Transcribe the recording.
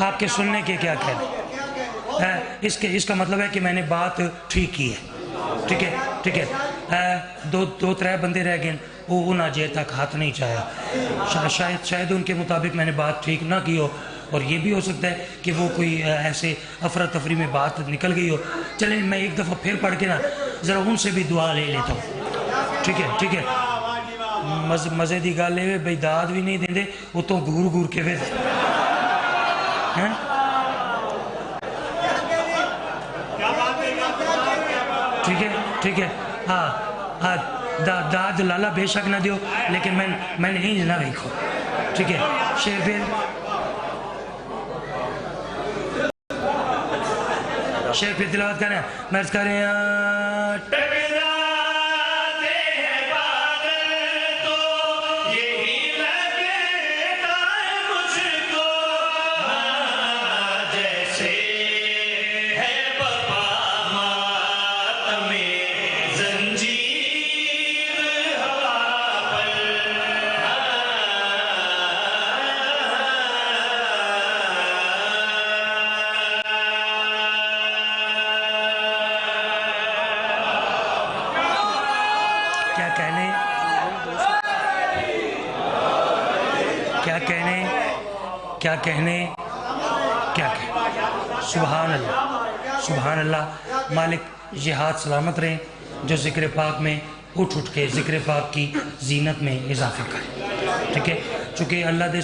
آپ کے سننے کے کیا کہنے؟ اس کا مطلب ہے کہ میں نے بات ٹھیک کی ہے، ٹھیک ہے، دو ترے بندے رہ گئے، وہ ناجے تک ہاتھ نہیں چاہیا، شاید ان کے مطابق میں نے بات ٹھیک نہ کی ہو، اور یہ بھی ہو سکتا ہے کہ وہ کوئی ایسے افراتفری میں بات نکل گئی ہو۔ چلیں میں ایک دفعہ پھر پڑھ کے نا ذرا ان سے بھی دعا لے لیتا ہوں، ٹھیک ہے۔ مزے دی گل ہے بھئی داد بھی نہیں دیں دے، وہ تو گور کے پھر ٹھیک ہے، ہاں داد لالا بے شک نہ دیو، لیکن میں نے ہی نہ دیکھو، ٹھیک ہے۔ شیر پھر تلاوت کریں، مرض کریں کیا کہنے سبحان اللہ۔ مالک یہ ہاتھ سلامت رہیں جو ذکر پاک میں اٹھ کے ذکر پاک کی زینت میں اضافہ کریں، ٹھیک ہے، چونکہ اللہ دے